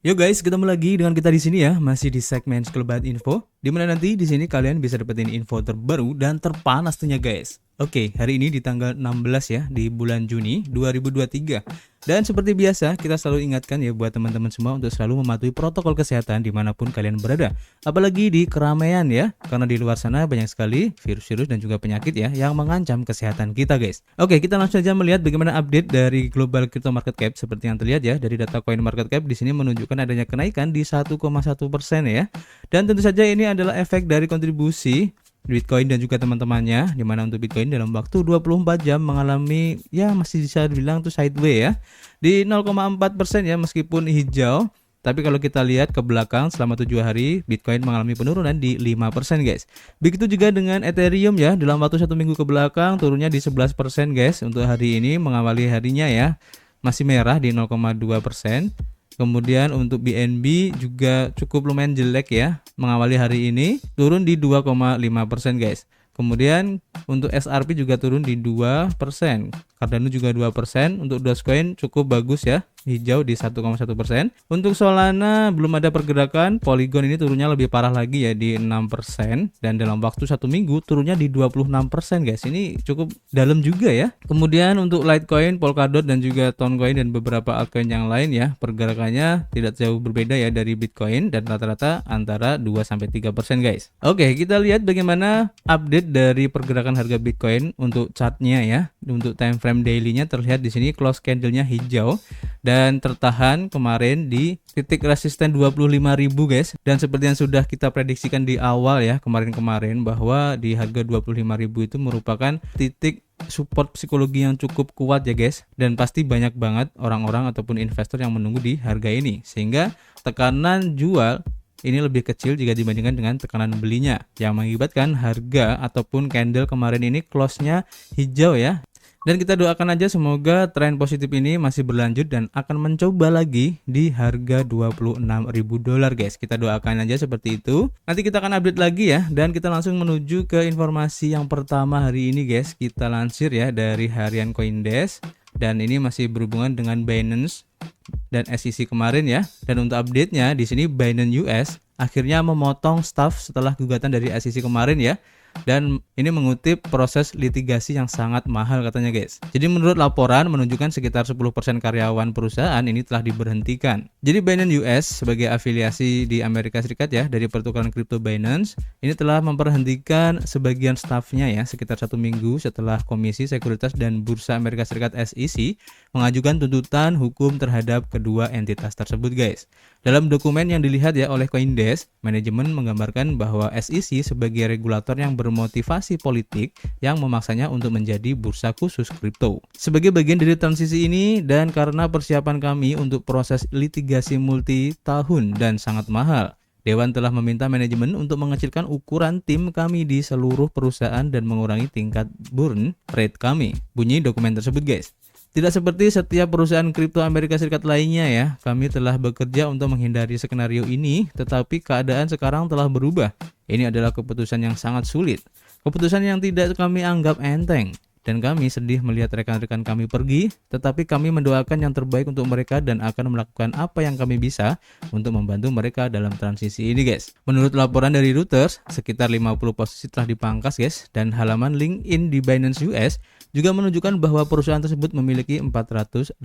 Yo guys, ketemu lagi dengan kita di sini ya, masih di segmen Sekelebat Info, di mana nanti di sini kalian bisa dapetin info terbaru dan terpanas tentunya guys. Oke, hari ini di tanggal 16 ya, di bulan Juni 2023. Dan seperti biasa, kita selalu ingatkan ya buat teman-teman semua untuk selalu mematuhi protokol kesehatan dimanapun kalian berada. Apalagi di keramaian ya, karena di luar sana banyak sekali virus-virus dan juga penyakit ya yang mengancam kesehatan kita guys. Oke, kita langsung saja melihat bagaimana update dari global crypto market cap seperti yang terlihat ya dari data coin market cap di sini menunjukkan adanya kenaikan di 1,1% ya. Dan tentu saja ini adalah efek dari kontribusi Bitcoin dan juga teman-temannya, dimana untuk Bitcoin dalam waktu 24 jam mengalami ya masih bisa dibilang tuh sideways ya di 0,4% ya meskipun hijau. Tapi kalau kita lihat ke belakang selama 7 hari Bitcoin mengalami penurunan di 5% guys. Begitu juga dengan Ethereum ya, dalam waktu 1 minggu ke belakang turunnya di 11% guys. Untuk hari ini mengawali harinya ya masih merah di 0,2%. Kemudian untuk BNB juga cukup lumayan jelek ya, mengawali hari ini turun di 2,5% guys. Kemudian untuk SRP juga turun di 2%. Cardano juga 2%. Untuk Dogecoin cukup bagus ya, hijau di 1,1%. Untuk Solana belum ada pergerakan. Polygon ini turunnya lebih parah lagi ya di 6%. Dan dalam waktu 1 minggu turunnya di 26% guys. Ini cukup dalam juga ya. Kemudian untuk Litecoin, Polkadot dan juga Toncoin dan beberapa altcoin yang lain ya, pergerakannya tidak jauh berbeda ya dari Bitcoin dan rata-rata antara 2-3% guys. Oke, kita lihat bagaimana update dari pergerakan harga Bitcoin untuk chartnya ya. Untuk time frame daily-nya terlihat di sini close candle-nya hijau dan tertahan kemarin di titik resisten 25.000 guys. Dan seperti yang sudah kita prediksikan di awal ya kemarin-kemarin bahwa di harga 25.000 itu merupakan titik support psikologi yang cukup kuat ya guys, dan pasti banyak banget orang-orang ataupun investor yang menunggu di harga ini sehingga tekanan jual ini lebih kecil jika dibandingkan dengan tekanan belinya yang mengakibatkan harga ataupun candle kemarin ini close-nya hijau ya. Dan kita doakan aja semoga tren positif ini masih berlanjut dan akan mencoba lagi di harga $26.000 guys. Kita doakan aja seperti itu. Nanti kita akan update lagi ya. Dan kita langsung menuju ke informasi yang pertama hari ini guys. Kita lansir ya dari harian CoinDesk. Dan ini masih berhubungan dengan Binance dan SEC kemarin ya. Dan untuk update-nya di sini Binance US akhirnya memotong staff setelah gugatan dari SEC kemarin ya. Dan ini mengutip proses litigasi yang sangat mahal katanya guys. Jadi menurut laporan menunjukkan sekitar 10% karyawan perusahaan ini telah diberhentikan. Jadi Binance US sebagai afiliasi di Amerika Serikat ya dari pertukaran kripto Binance ini telah memberhentikan sebagian stafnya ya sekitar 1 minggu setelah Komisi Sekuritas dan Bursa Amerika Serikat SEC mengajukan tuntutan hukum terhadap kedua entitas tersebut guys. Dalam dokumen yang dilihat ya oleh CoinDesk, manajemen menggambarkan bahwa SEC sebagai regulator yang bermotivasi politik yang memaksanya untuk menjadi bursa khusus kripto. Sebagai bagian dari transisi ini dan karena persiapan kami untuk proses litigasi multi tahun dan sangat mahal, Dewan telah meminta manajemen untuk mengecilkan ukuran tim kami di seluruh perusahaan dan mengurangi tingkat burn rate kami. Bunyi dokumen tersebut guys. Tidak seperti setiap perusahaan kripto Amerika Serikat lainnya ya, kami telah bekerja untuk menghindari skenario ini, tetapi keadaan sekarang telah berubah. Ini adalah keputusan yang sangat sulit, keputusan yang tidak kami anggap enteng. Dan kami sedih melihat rekan-rekan kami pergi, tetapi kami mendoakan yang terbaik untuk mereka dan akan melakukan apa yang kami bisa untuk membantu mereka dalam transisi ini guys. Menurut laporan dari Reuters, sekitar 50 posisi telah dipangkas guys, dan halaman LinkedIn di Binance US juga menunjukkan bahwa perusahaan tersebut memiliki 487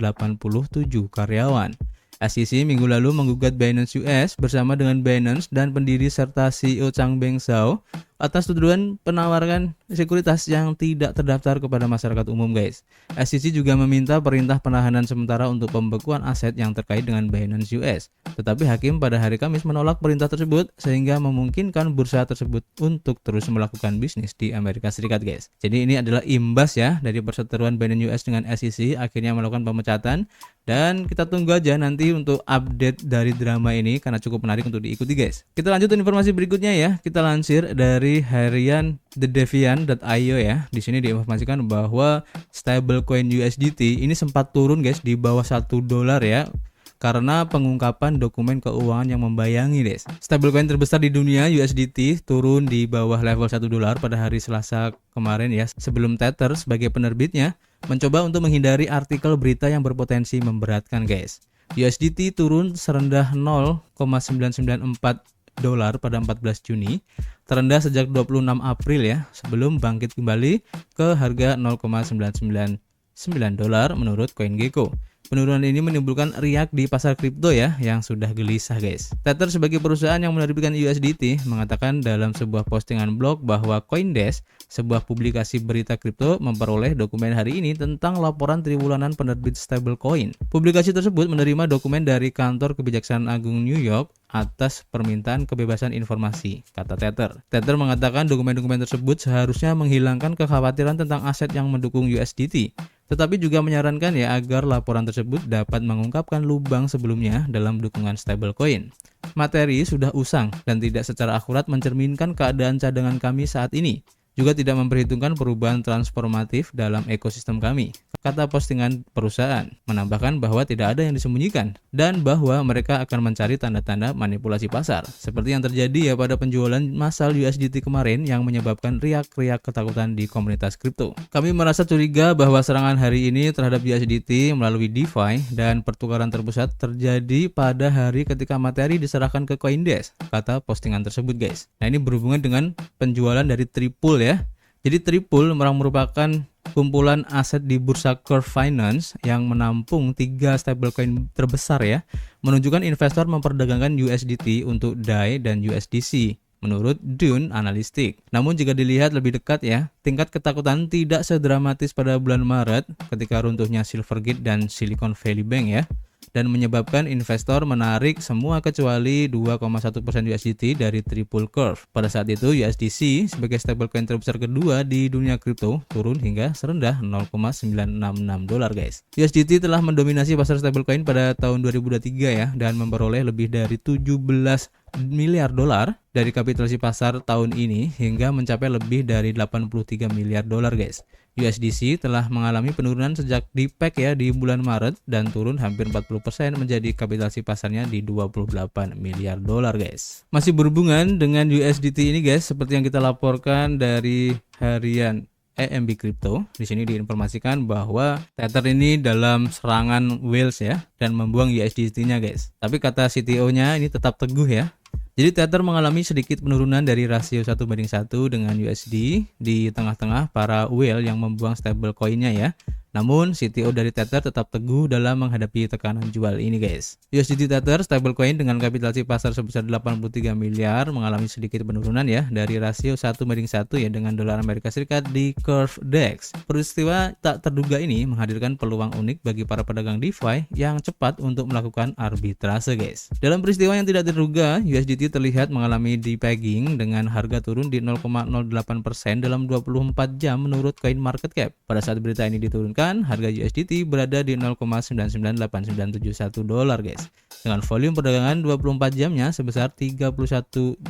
karyawan. SEC minggu lalu menggugat Binance US bersama dengan Binance dan pendiri serta CEO Changbeng Zhao atas tuduhan penawaran sekuritas yang tidak terdaftar kepada masyarakat umum guys. SEC juga meminta perintah penahanan sementara untuk pembekuan aset yang terkait dengan Binance US. Tetapi hakim pada hari Kamis menolak perintah tersebut sehingga memungkinkan bursa tersebut untuk terus melakukan bisnis di Amerika Serikat guys. Jadi ini adalah imbas ya dari perseteruan Binance US dengan SEC akhirnya melakukan pemecatan. Dan kita tunggu aja nanti untuk update dari drama ini karena cukup menarik untuk diikuti guys. Kita lanjut informasi berikutnya ya. Kita lansir dari harian TheDeviant.io ya. Di sini diinformasikan bahwa stablecoin USDT ini sempat turun guys di bawah $1 ya, karena pengungkapan dokumen keuangan yang membayangi guys. Stablecoin terbesar di dunia USDT turun di bawah level $1 pada hari Selasa kemarin ya, sebelum Tether sebagai penerbitnya mencoba untuk menghindari artikel berita yang berpotensi memberatkan guys. USDT turun serendah 0,994 dolar pada 14 Juni, terendah sejak 26 April ya, sebelum bangkit kembali ke harga 0,999 dolar menurut CoinGecko. Penurunan ini menimbulkan riak di pasar kripto ya, yang sudah gelisah guys. Tether sebagai perusahaan yang menerbitkan USDT mengatakan dalam sebuah postingan blog bahwa CoinDesk, sebuah publikasi berita kripto, memperoleh dokumen hari ini tentang laporan triwulanan penerbit stablecoin. Publikasi tersebut menerima dokumen dari Kantor Kebijaksanaan Agung New York atas permintaan kebebasan informasi, kata Tether. Tether mengatakan dokumen-dokumen tersebut seharusnya menghilangkan kekhawatiran tentang aset yang mendukung USDT, tetapi juga menyarankan ya agar laporan tersebut dapat mengungkapkan lubang sebelumnya dalam dukungan stablecoin. Materi sudah usang dan tidak secara akurat mencerminkan keadaan cadangan kami saat ini, juga tidak memperhitungkan perubahan transformatif dalam ekosistem kami, kata postingan perusahaan, menambahkan bahwa tidak ada yang disembunyikan dan bahwa mereka akan mencari tanda-tanda manipulasi pasar seperti yang terjadi ya pada penjualan massal USDT kemarin yang menyebabkan riak-riak ketakutan di komunitas kripto. Kami merasa curiga bahwa serangan hari ini terhadap USDT melalui DeFi dan pertukaran terpusat terjadi pada hari ketika materi diserahkan ke CoinDesk, kata postingan tersebut guys. Nah, ini berhubungan dengan penjualan dari Tripool ya. Jadi Tripool merupakan kumpulan aset di bursa Curve Finance yang menampung 3 stablecoin terbesar ya, menunjukkan investor memperdagangkan USDT untuk DAI dan USDC menurut Dune Analytics. Namun jika dilihat lebih dekat ya, tingkat ketakutan tidak sedramatis pada bulan Maret ketika runtuhnya Silvergate dan Silicon Valley Bank ya, dan menyebabkan investor menarik semua kecuali 2,1% USDT dari Triple Curve. Pada saat itu USDC sebagai stablecoin terbesar kedua di dunia kripto turun hingga serendah 0,966 dolar guys. USDT telah mendominasi pasar stablecoin pada tahun 2023 ya, dan memperoleh lebih dari 17 miliar dolar dari kapitalisasi pasar tahun ini hingga mencapai lebih dari 83 miliar dolar guys. USDC telah mengalami penurunan sejak di-peg ya di bulan Maret dan turun hampir 40% menjadi kapitalisasi pasarnya di 28 miliar dolar guys. Masih berhubungan dengan USDT ini guys, seperti yang kita laporkan dari harian EMB Crypto. Di sini diinformasikan bahwa Tether ini dalam serangan whales ya dan membuang USDT-nya guys. Tapi kata CTO-nya ini tetap teguh ya. Jadi Tether mengalami sedikit penurunan dari rasio 1:1 dengan USD di tengah-tengah para whale yang membuang stablecoin-nya ya. Namun CTO dari Tether tetap teguh dalam menghadapi tekanan jual ini guys. USDT Tether stablecoin dengan kapitalisasi pasar sebesar 83 miliar mengalami sedikit penurunan ya dari rasio 1:1 ya dengan dolar Amerika Serikat di Curve DEX. Peristiwa tak terduga ini menghadirkan peluang unik bagi para pedagang DeFi yang cepat untuk melakukan arbitrase guys. Dalam peristiwa yang tidak terduga, USDT terlihat mengalami de-pegging dengan harga turun di 0,08% dalam 24 jam menurut CoinMarketCap. Pada saat berita ini diturunkan, harga USDT berada di 0,998971 dolar guys, dengan volume perdagangan 24 jamnya sebesar 31,2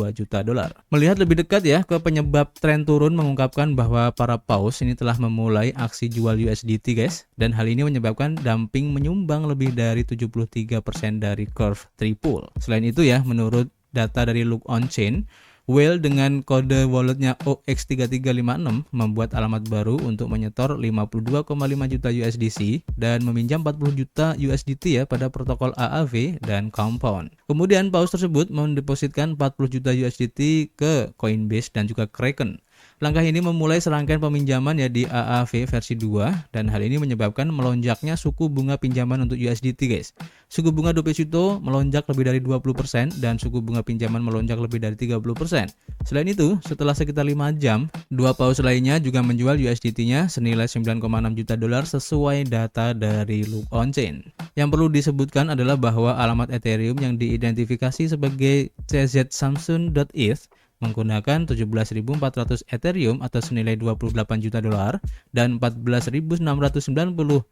juta dolar. Melihat lebih dekat ya ke penyebab tren turun mengungkapkan bahwa para paus ini telah memulai aksi jual USDT guys, dan hal ini menyebabkan dumping menyumbang lebih dari 73% dari Curve Triple. Selain itu ya, menurut data dari Look On Chain, whale dengan kode walletnya OX3356 membuat alamat baru untuk menyetor 52,5 juta USDC dan meminjam 40 juta USDT ya pada protokol AAV dan Compound. Kemudian paus tersebut mendepositkan 40 juta USDT ke Coinbase dan juga Kraken. Langkah ini memulai serangkaian peminjaman ya di AAV versi 2 dan hal ini menyebabkan melonjaknya suku bunga pinjaman untuk USDT guys. Suku bunga deposito melonjak lebih dari 20% dan suku bunga pinjaman melonjak lebih dari 30%. Selain itu, setelah sekitar 5 jam, dua paus lainnya juga menjual USDT-nya senilai 9,6 juta dolar sesuai data dari Look On Chain. Yang perlu disebutkan adalah bahwa alamat Ethereum yang diidentifikasi sebagai czsamsun.eth menggunakan 17.400 Ethereum atau senilai 28 juta dolar dan 14.690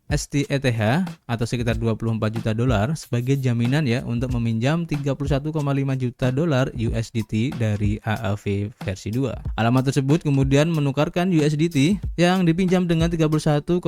STETH atau sekitar 24 juta dolar sebagai jaminan ya untuk meminjam 31,5 juta dolar USDT dari AAV versi 2. Alamat tersebut kemudian menukarkan USDT yang dipinjam dengan 31,47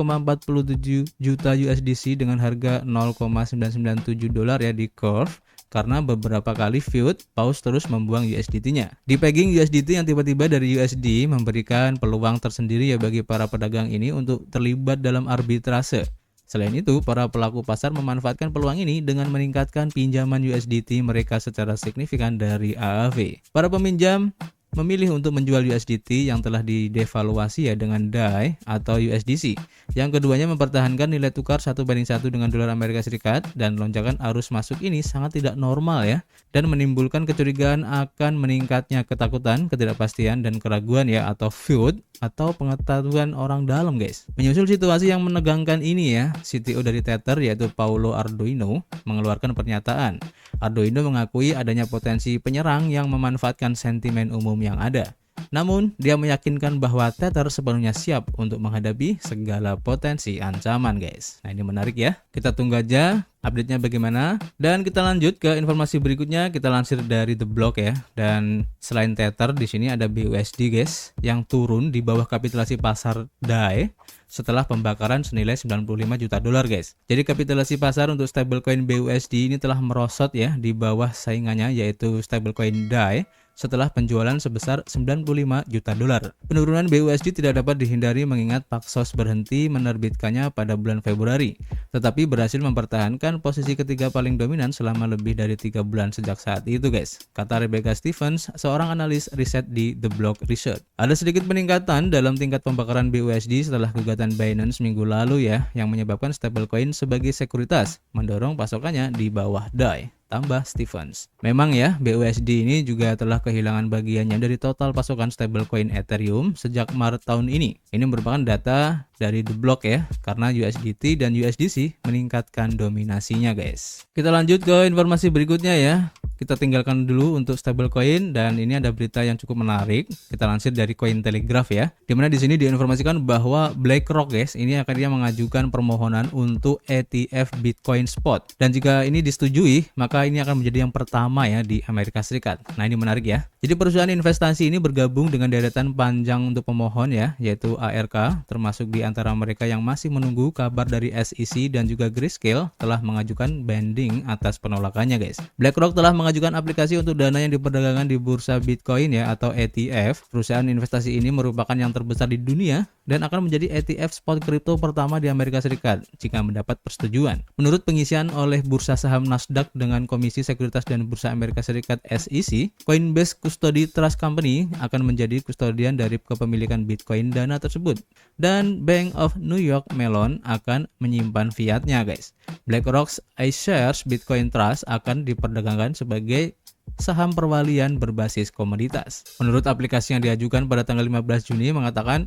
juta USDC dengan harga 0,997 dolar ya di Curve. Karena beberapa kali feud, paus terus membuang USDT-nya. De-pegging USDT yang tiba-tiba dari USD memberikan peluang tersendiri ya bagi para pedagang ini untuk terlibat dalam arbitrase. Selain itu, para pelaku pasar memanfaatkan peluang ini dengan meningkatkan pinjaman USDT mereka secara signifikan dari AAV. Para peminjam memilih untuk menjual USDT yang telah didevaluasi ya dengan DAI atau USDC. Yang keduanya mempertahankan nilai tukar 1:1 dengan dolar Amerika Serikat, dan lonjakan arus masuk ini sangat tidak normal ya, dan menimbulkan kecurigaan akan meningkatnya ketakutan, ketidakpastian, dan keraguan ya, atau FUD atau pengetahuan orang dalam guys. Menyusul situasi yang menegangkan ini ya, CTO dari Tether yaitu Paulo Ardoino mengeluarkan pernyataan. Ardoino mengakui adanya potensi penyerang yang memanfaatkan sentimen umum yang ada. Namun, dia meyakinkan bahwa Tether sepenuhnya siap untuk menghadapi segala potensi ancaman, guys. Nah, ini menarik ya. Kita tunggu aja update-nya bagaimana. Dan kita lanjut ke informasi berikutnya. Kita lansir dari The Block ya. Dan selain Tether, di sini ada BUSD, guys, yang turun di bawah kapitalisasi pasar DAI setelah pembakaran senilai 95 juta dolar, guys. Jadi kapitalisasi pasar untuk stablecoin BUSD ini telah merosot ya di bawah saingannya, yaitu stablecoin DAI, setelah penjualan sebesar 95 juta dolar. Penurunan BUSD tidak dapat dihindari mengingat Paxos berhenti menerbitkannya pada bulan Februari, tetapi berhasil mempertahankan posisi ketiga paling dominan selama lebih dari 3 bulan sejak saat itu, guys, kata Rebecca Stevens, seorang analis riset di The Block Research. Ada sedikit peningkatan dalam tingkat pembakaran BUSD setelah gugatan Binance minggu lalu ya, yang menyebabkan stablecoin sebagai sekuritas mendorong pasokannya di bawah DAI, tambah Stevens. Memang ya, BUSD ini juga telah kehilangan bagiannya dari total pasokan stablecoin Ethereum sejak Maret tahun ini. Ini merupakan data dari The Block ya, karena USDT dan USDC meningkatkan dominasinya, guys. Kita lanjut ke informasi berikutnya ya. Kita tinggalkan dulu untuk stablecoin, dan ini ada berita yang cukup menarik. Kita lansir dari Cointelegraph ya, dimana di sini diinformasikan bahwa BlackRock, guys, ini akan dia mengajukan permohonan untuk ETF Bitcoin Spot, dan jika ini disetujui, maka ini akan menjadi yang pertama ya di Amerika Serikat. Nah, ini menarik ya. Jadi perusahaan investasi ini bergabung dengan deretan panjang untuk pemohon ya, yaitu ARK, termasuk di antara mereka yang masih menunggu kabar dari SEC, dan juga Grayscale telah mengajukan banding atas penolakannya, guys. BlackRock telah mengajukan aplikasi untuk dana yang diperdagangkan di bursa Bitcoin ya, atau ETF. Perusahaan investasi ini merupakan yang terbesar di dunia dan akan menjadi ETF spot kripto pertama di Amerika Serikat jika mendapat persetujuan. Menurut pengisian oleh bursa saham Nasdaq dengan Komisi Sekuritas dan Bursa Amerika Serikat SEC, Coinbase Custody Trust Company akan menjadi kustodian dari kepemilikan Bitcoin dana tersebut, dan Bank of New York Mellon akan menyimpan fiatnya, guys. BlackRock's iShares Bitcoin Trust akan diperdagangkan sebagai saham perwalian berbasis komoditas. Menurut aplikasi yang diajukan pada tanggal 15 Juni mengatakan,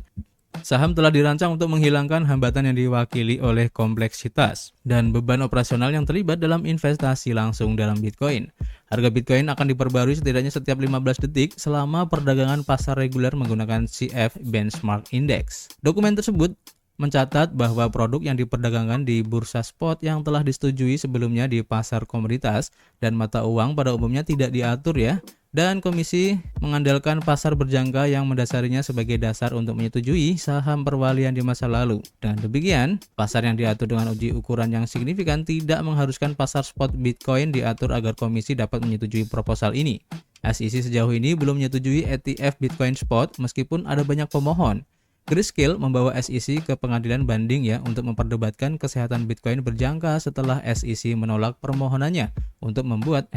saham telah dirancang untuk menghilangkan hambatan yang diwakili oleh kompleksitas dan beban operasional yang terlibat dalam investasi langsung dalam Bitcoin. Harga Bitcoin akan diperbarui setidaknya setiap 15 detik selama perdagangan pasar reguler menggunakan CF Benchmark Index. Dokumen tersebut mencatat bahwa produk yang diperdagangkan di bursa spot yang telah disetujui sebelumnya di pasar komoditas dan mata uang pada umumnya tidak diatur ya, dan komisi mengandalkan pasar berjangka yang mendasarinya sebagai dasar untuk menyetujui saham perwalian di masa lalu. Dan demikian, pasar yang diatur dengan uji ukuran yang signifikan tidak mengharuskan pasar spot Bitcoin diatur agar komisi dapat menyetujui proposal ini. SEC sejauh ini belum menyetujui ETF Bitcoin Spot meskipun ada banyak pemohon. Grayscale membawa SEC ke pengadilan banding ya untuk memperdebatkan kesehatan Bitcoin berjangka setelah SEC menolak permohonannya untuk membuat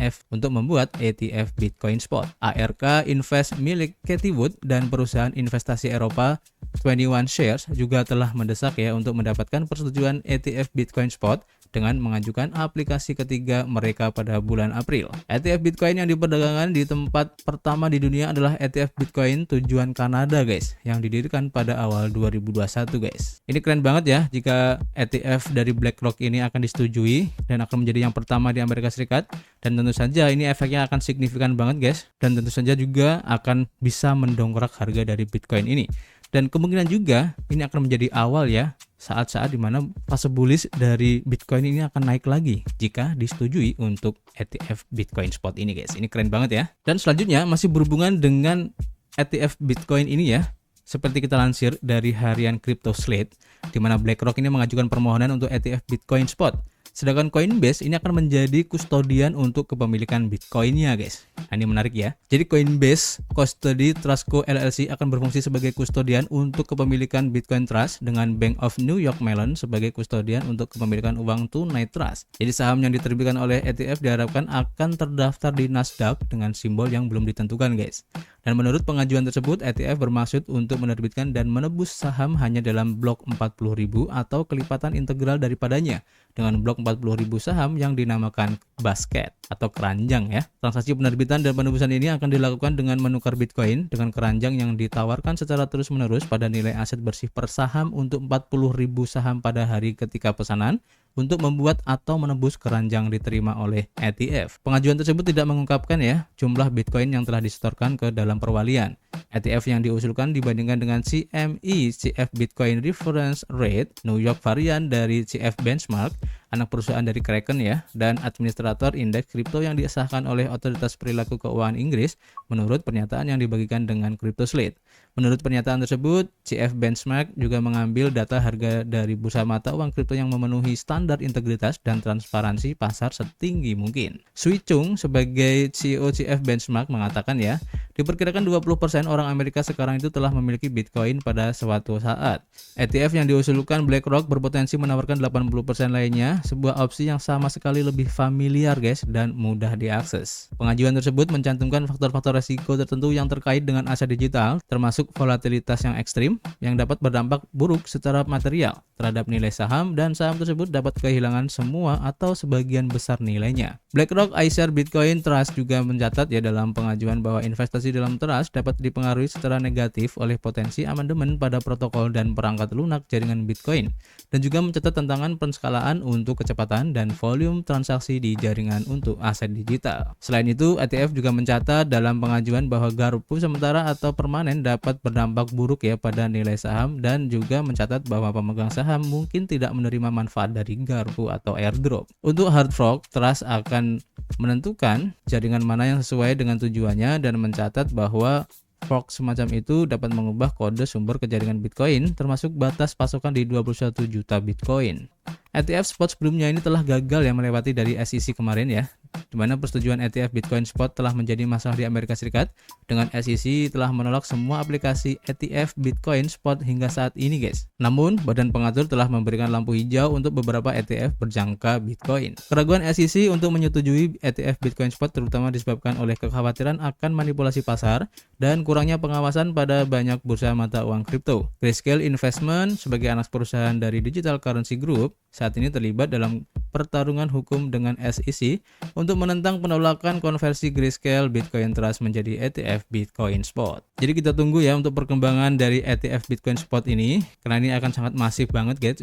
ETF Bitcoin Spot. ARK Invest milik Cathie Wood dan perusahaan investasi Eropa 21 Shares juga telah mendesak ya untuk mendapatkan persetujuan ETF Bitcoin Spot dengan mengajukan aplikasi ketiga mereka pada bulan April. ETF Bitcoin yang diperdagangkan di tempat pertama di dunia adalah ETF Bitcoin tujuan Kanada, guys, yang didirikan pada awal 2021, guys. Ini keren banget ya jika ETF dari BlackRock ini akan disetujui dan akan menjadi yang pertama di Amerika Serikat, dan tentu saja ini efeknya akan signifikan banget, guys, dan tentu saja juga akan bisa mendongkrak harga dari Bitcoin ini. Dan kemungkinan juga ini akan menjadi awal ya saat-saat dimana fase bullish dari Bitcoin ini akan naik lagi jika disetujui untuk ETF Bitcoin Spot ini, guys. Ini keren banget ya. Dan selanjutnya masih berhubungan dengan ETF Bitcoin ini ya. Seperti kita lansir dari harian Crypto Slate, di mana BlackRock ini mengajukan permohonan untuk ETF Bitcoin Spot. Sedangkan Coinbase ini akan menjadi kustodian untuk kepemilikan Bitcoin-nya guys. Nah, ini menarik ya. Jadi Coinbase Custody Trust Co. LLC akan berfungsi sebagai kustodian untuk kepemilikan Bitcoin Trust dengan Bank of New York Mellon sebagai kustodian untuk kepemilikan uang tunai trust. Jadi saham yang diterbitkan oleh ETF diharapkan akan terdaftar di Nasdaq dengan simbol yang belum ditentukan guys. Dan menurut pengajuan tersebut, ETF bermaksud untuk menerbitkan dan menebus saham hanya dalam blok 40.000 atau kelipatan integral daripadanya dengan blok 40.000 saham yang dinamakan basket atau keranjang ya. Transaksi penerbitan dan penebusan ini akan dilakukan dengan menukar Bitcoin dengan keranjang yang ditawarkan secara terus-menerus pada nilai aset bersih per saham untuk 40.000 saham pada hari ketika pesanan untuk membuat atau menebus keranjang diterima oleh ETF. Pengajuan tersebut tidak mengungkapkan ya jumlah Bitcoin yang telah disetorkan ke dalam perwalian. ETF yang diusulkan dibandingkan dengan CME CF Bitcoin Reference Rate New York varian dari CF Benchmark, anak perusahaan dari Kraken ya, dan administrator indeks kripto yang disahkan oleh Otoritas Perilaku Keuangan Inggris menurut pernyataan yang dibagikan dengan CryptoSlate. Menurut pernyataan tersebut, CF Benchmark juga mengambil data harga dari bursa mata uang kripto yang memenuhi standar integritas dan transparansi pasar setinggi mungkin. Sui Chung sebagai CEO CF Benchmark mengatakan ya, diperkirakan 20% orang Amerika sekarang itu telah memiliki Bitcoin pada suatu saat. ETF yang diusulkan BlackRock berpotensi menawarkan 80% lainnya, sebuah opsi yang sama sekali lebih familiar guys dan mudah diakses. Pengajuan tersebut mencantumkan faktor-faktor resiko tertentu yang terkait dengan aset digital, termasuk volatilitas yang ekstrim yang dapat berdampak buruk secara material terhadap nilai saham dan saham tersebut dapat kehilangan semua atau sebagian besar nilainya. BlackRock iShares Bitcoin Trust juga mencatat ya dalam pengajuan bahwa investasi dalam trust dapat dipengaruhi secara negatif oleh potensi amandemen pada protokol dan perangkat lunak jaringan Bitcoin dan juga mencatat tantangan penskalaan untuk kecepatan dan volume transaksi di jaringan untuk aset digital. Selain itu, ETF juga mencatat dalam pengajuan bahwa garpu sementara atau permanen dapat berdampak buruk ya pada nilai saham dan juga mencatat bahwa pemegang saham mungkin tidak menerima manfaat dari garpu atau airdrop. Untuk hard fork, trust akan menentukan jaringan mana yang sesuai dengan tujuannya dan mencatat bahwa fork semacam itu dapat mengubah kode sumber ke jaringan Bitcoin termasuk batas pasokan di 21 juta Bitcoin. ETF spot sebelumnya ini telah gagal ya melewati dari SEC kemarin ya, di mana persetujuan ETF Bitcoin Spot telah menjadi masalah di Amerika Serikat dengan SEC telah menolak semua aplikasi ETF Bitcoin Spot hingga saat ini guys. Namun, badan pengatur telah memberikan lampu hijau untuk beberapa ETF berjangka Bitcoin. Keraguan SEC untuk menyetujui ETF Bitcoin Spot terutama disebabkan oleh kekhawatiran akan manipulasi pasar dan kurangnya pengawasan pada banyak bursa mata uang kripto. Grayscale Investment sebagai anak perusahaan dari Digital Currency Group saat ini terlibat dalam pertarungan hukum dengan SEC untuk menentang penolakan konversi Grayscale Bitcoin Trust menjadi ETF Bitcoin Spot. Jadi kita tunggu ya untuk perkembangan dari ETF Bitcoin Spot ini, karena ini akan sangat masif banget guys.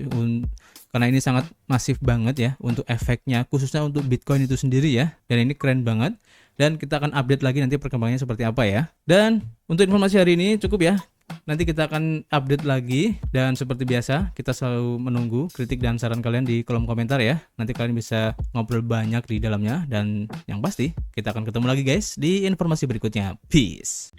Karena ini sangat masif banget ya untuk efeknya, khususnya untuk Bitcoin itu sendiri ya. Dan ini keren banget. Dan kita akan update lagi nanti perkembangannya seperti apa ya. Dan untuk informasi hari ini cukup ya. Nanti kita akan update lagi dan seperti biasa kita selalu menunggu kritik dan saran kalian di kolom komentar ya. Nanti kalian bisa ngobrol banyak di dalamnya dan yang pasti kita akan ketemu lagi guys di informasi berikutnya. Peace.